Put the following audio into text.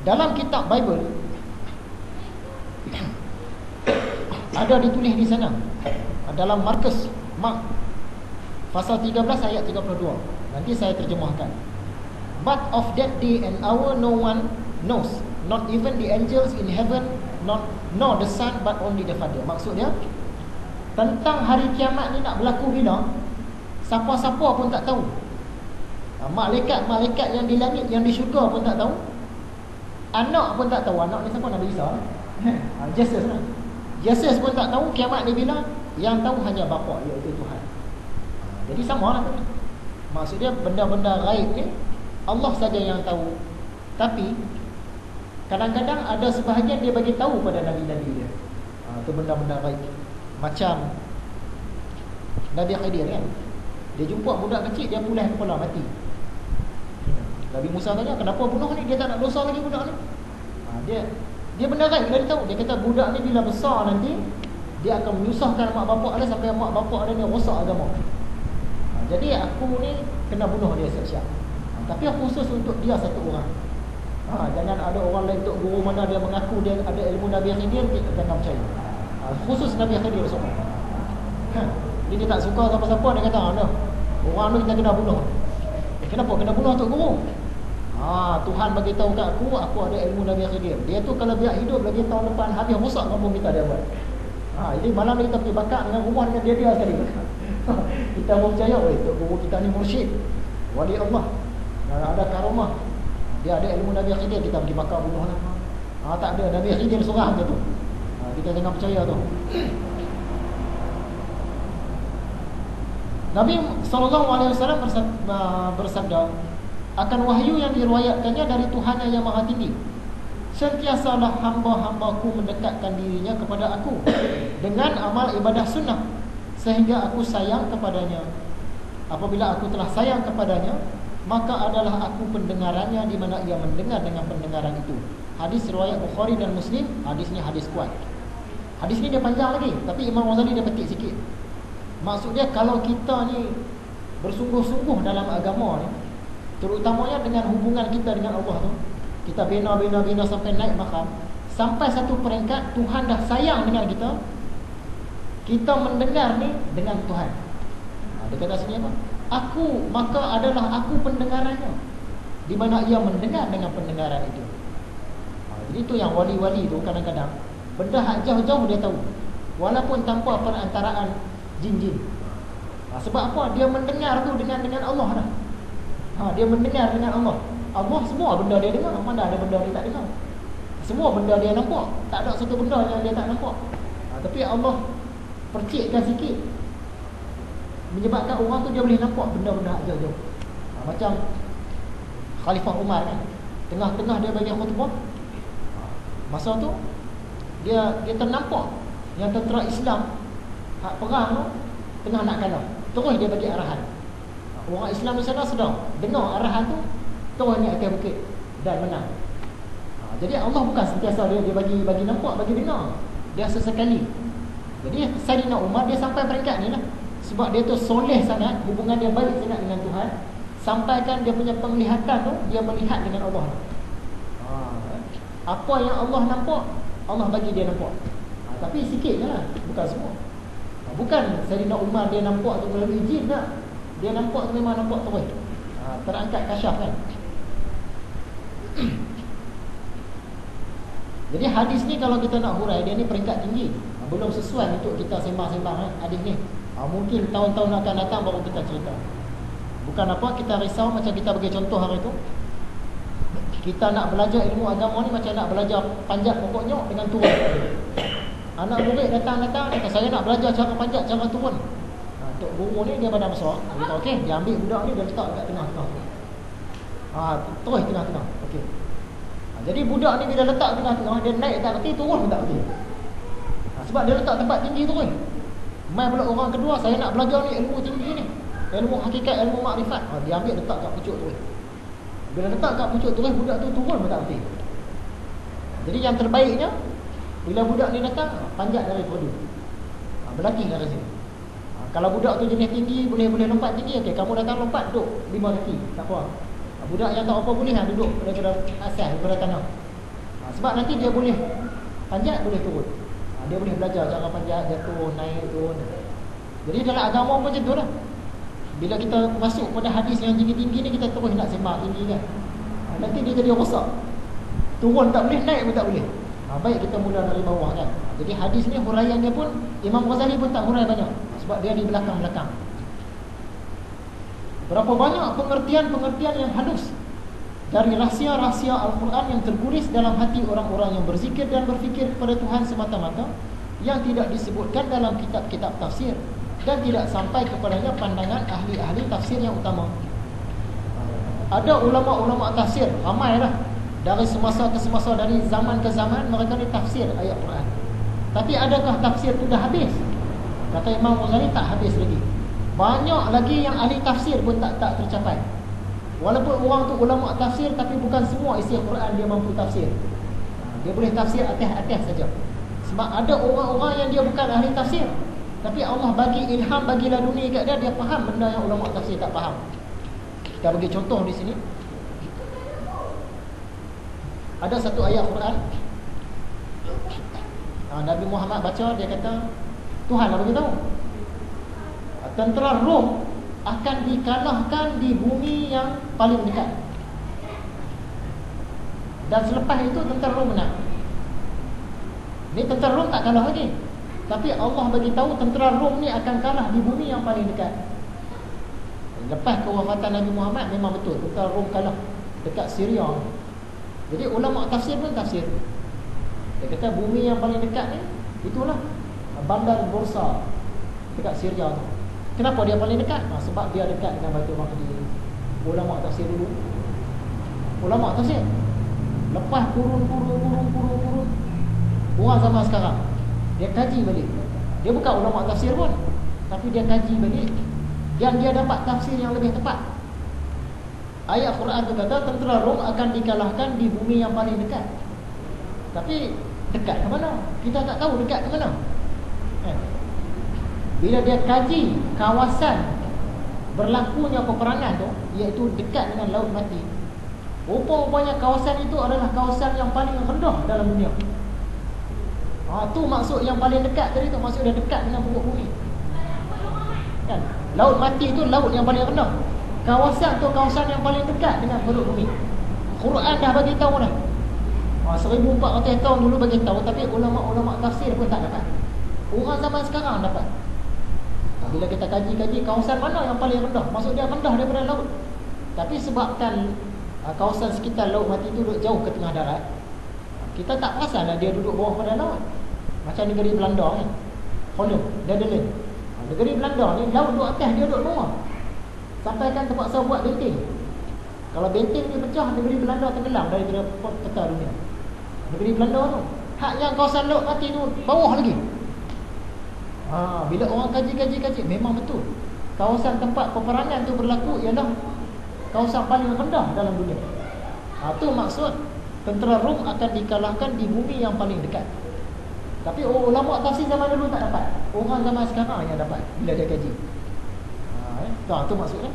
Dalam kitab Bible ada ditulis di sana, dalam Mark pasal 13 ayat 32. Nanti saya terjemahkan. But of that day and hour no one knows, not even the angels in heaven, nor the Son, but only the Father. Maksud dia, tentang hari kiamat ni nak berlaku bila, siapa-siapa pun tak tahu. Malaikat-malaikat yang di langit, yang di syurga pun tak tahu. Anak pun tak tahu. Anak ni siapa? Nabi Isa. Jesus lah. Jesus pun tak tahu kiamat ni bila. Yang tahu hanya Bapa, iaitu Tuhan. Jadi sama lah. Maksudnya benda-benda gaib ni Allah saja yang tahu. Tapi kadang-kadang ada sebahagian dia bagi tahu pada nabi-nabi dia. Itu benda-benda gaib. Macam Nabi Khidir kan, dia jumpa budak kecil, dia pulih kepala, mati. Nabi Musa tanya, kenapa bunuh ni? Dia tak nak dosa lagi budak ni. Dia benda gaib dia tahu. Dia kata budak ni bila besar nanti dia akan menyusahkan mak bapak dia sampai mak bapak dia ni rosak agama. Jadi aku ni kena bunuh dia siap-siap. Tapi khusus untuk dia satu orang. Jangan ada orang lain, untuk guru mana dia mengaku dia ada ilmu Nabi Khidir, kita jangan percaya. Khusus Nabi Khidir semua. Jadi dia tak suka siapa-siapa, dia kata orang ni kita kena bunuh. Kenapa kena bunuh untuk guru? Tuhan bagi tahu kat aku ada ilmu Nabi Khidir. Dia tu kalau biar hidup lagi tahun depan habis rosak kampung kita dia buat. Jadi malam ni kita pergi bakar dengan rumah dengan dia sekali. Kita mau percaya, tok guru kita ni mursyid, wali Allah, ada karamah, dia ada ilmu Nabi Khidir, kita pergi bakar bunuh lah. Tak ada, Nabi Khidir seorang je tu. Kita jangan percaya tu. Nabi SAW bersabda, akan wahyu yang diriwayatkannya dari Tuhan yang Maha Tinggi. Sentiasalah hamba-hambaku mendekatkan dirinya kepada aku dengan amal ibadah sunnah, sehingga aku sayang kepadanya. Apabila aku telah sayang kepadanya, maka adalah aku pendengarannya, di mana ia mendengar dengan pendengaran itu. Hadis riwayat Bukhari dan Muslim. Hadis ni hadis kuat. Hadis ni dia panjang lagi, tapi Imam Ghazali dia petik sikit. Maksudnya kalau kita ni bersungguh-sungguh dalam agama ni, terutamanya dengan hubungan kita dengan Allah tu, kita bina sampai naik makam, sampai satu peringkat Tuhan dah sayang dengan kita, kita mendengar ni dengan Tuhan. Dia kata sini apa? Maka adalah aku pendengarannya, di mana ia mendengar dengan pendengaran itu. Jadi itu yang wali-wali tu kadang-kadang benda hak jauh-jauh dia tahu, walaupun tanpa perantaraan jin-jin. Sebab apa? Dia mendengar tu dengan Allah dah. Dia mendengar dengan Allah. Allah semua benda dia dengar, mana ada benda dia tak dengar. Semua benda dia nampak, tak ada satu benda yang dia tak nampak. Tapi Allah percikkan sikit, menyebabkan orang tu dia boleh nampak benda-benda jauh-jauh. Macam Khalifah Umar kan, tengah-tengah dia bagi khutbah, masa tu dia ternampak yang tentera Islam hak perang tu tengah nak kalah. Terus dia bagi arahan. Orang Islam di sana sedang dengar arahan tu, terus naik atas bukit dan menang. Jadi Allah bukan sentiasa dia bagi nampak, bagi dengar. Dia sesekali. Jadi Saidina Umar dia sampai peringkat ni lah, sebab dia tu soleh sangat, hubungan dia baik sangat dengan Tuhan, sampaikan dia punya penglihatan tu, dia melihat dengan Allah. Apa yang Allah nampak, Allah bagi dia nampak. Tapi sikit je lah, bukan semua. Bukan Saidina Umar dia nampak tu melalui jin tak. Dia nampak tu memang nampak terus. Terangkat kasyaf kan. Jadi hadis ni kalau kita nak hurai, dia ni peringkat tinggi. Belum sesuai untuk kita sembang-sembang hadis ni. Mungkin tahun-tahun akan datang baru kita cerita. Bukan apa, kita risau macam kita bagi contoh hari tu. Kita nak belajar ilmu agama ni macam nak belajar panjat pokok nyok dengan turun. Anak murid datang-datang, kata saya nak belajar cara panjat, cara turun. Tok guru ni dia badan besar. Dia kata okey, dia ambil budak ni, dia letak dekat tengah-tengah. Terus tengah-tengah. Okey. Jadi budak ni bila letak tengah-tengah, dia naik tak reti, turun pun tak reti. Sebab dia letak tempat tinggi turun. Mai pula orang kedua, saya nak belajar ni ilmu tinggi ni, ilmu hakikat, ilmu makrifat. Dia ambil letak kat pucuk turun. Bila letak kat pucuk turun, budak tu turun pun tak reti. Jadi yang terbaiknya, bila budak ni datang, panjat dari perdu, berlatih dari sini. Kalau budak tu jenis tinggi, boleh lompat tinggi, okey, kamu datang lompat, duduk 5 kaki, tak apa. Budak yang tak apa boleh duduk daripada asas, daripada tanah. Sebab nanti dia boleh panjat, boleh turun. Dia boleh belajar cara panjat, jatuh, naik, turun. Jadi dalam agama pun macam tu lah. Bila kita masuk pada hadis yang tinggi-tinggi ni, kita terus nak sembah tinggi kan. Nanti dia jadi rosak. Turun tak boleh, naik pun tak boleh. Baik kita mula dari bawah kan. Jadi hadis ni huraian dia pun Imam Ghazali pun tak hurai banyak, sebab dia di belakang-belakang. Berapa banyak pengertian-pengertian yang halus dari rahsia-rahsia Al-Quran yang tertulis dalam hati orang-orang yang berzikir dan berfikir kepada Tuhan semata-mata, yang tidak disebutkan dalam kitab-kitab tafsir dan tidak sampai kepadanya pandangan ahli-ahli tafsir yang utama. Ada ulama-ulama tafsir, ramailah, dari semasa ke semasa, dari zaman ke zaman, mereka ni tafsir ayat Quran. Tapi adakah tafsir tu dah habis? Kata Imam Ghazali, tak habis lagi. Banyak lagi yang ahli tafsir pun tak tercapai. Walaupun orang tu ulama tafsir, tapi bukan semua isi Quran dia mampu tafsir. Dia boleh tafsir atas-atas saja. Sebab ada orang-orang yang dia bukan ahli tafsir, tapi Allah bagi ilham, bagi laduni kat dia, dia faham benda yang ulama tafsir tak faham. Kita bagi contoh di sini. Ada satu ayat Quran, Nabi Muhammad baca, dia kata Tuhan lah bagi tahu, tentera Rom akan dikalahkan di bumi yang paling dekat. Dan selepas itu tentera Rom menang. Ni tentera Rom tak kalah lagi, tapi Allah bagi tahu tentera Rom ni akan kalah di bumi yang paling dekat. Lepas kewafatan Nabi Muhammad, memang betul tentera Rom kalah dekat Syria. Jadi ulama tafsir pun tafsir. Dia kata bumi yang paling dekat ni, itulah bandar Bursa dekat Syria tu. Kenapa dia paling dekat? Sebab dia dekat dengan Baitul Maqdis. Ulama tafsir dulu, ulama tafsir. Lepas kurun orang zaman sekarang, dia kaji balik. Dia bukan ulama tafsir pun, tapi dia kaji balik, dan dia dapat tafsir yang lebih tepat. Ayat Quran tu kata tentera Rom akan dikalahkan di bumi yang paling dekat. Tapi dekat ke mana? Kita tak tahu dekat ke mana. Bila dia kaji kawasan berlakunya peperangan tu, iaitu dekat dengan Laut Mati, rupanya kawasan itu adalah kawasan yang paling rendah dalam dunia. Tu maksud yang paling dekat tadi tu, maksud dia dekat dengan perut bumi kan? Laut Mati itu laut yang paling rendah. Kawasan tu kawasan yang paling dekat dengan perut bumi. Quran dah bagi tahu dah. 1400 tahun dulu bagi tahu, tapi ulama-ulama tafsir pun tak dapat. Orang zaman sekarang dapat. Bila kita kaji-kaji kawasan mana yang paling rendah, maksud dia rendah daripada laut. Tapi sebabkan kawasan sekitar Laut Mati itu duduk jauh ke tengah darat, kita tak perasan lah dia duduk bawah pada laut. Macam negeri Belanda ni, Holland, Netherlands. Negeri Belanda ni laut duduk atas, dia duduk bawah. Sampai kan terpaksa buat benteng. Kalau benteng ni pecah, negeri Belanda tenggelam daripada peta dunia. Negeri Belanda tu, hak yang kawasan Laut Mati tu bawah lagi. Bila orang kaji, memang betul kawasan tempat peperangan tu berlaku ialah kawasan paling rendah dalam dunia. Tu maksud tentera Rom akan dikalahkan di bumi yang paling dekat. Tapi ulama tafsir zaman dulu tak dapat. Orang zaman sekarang yang dapat bila dia kaji. Tu maksudnya.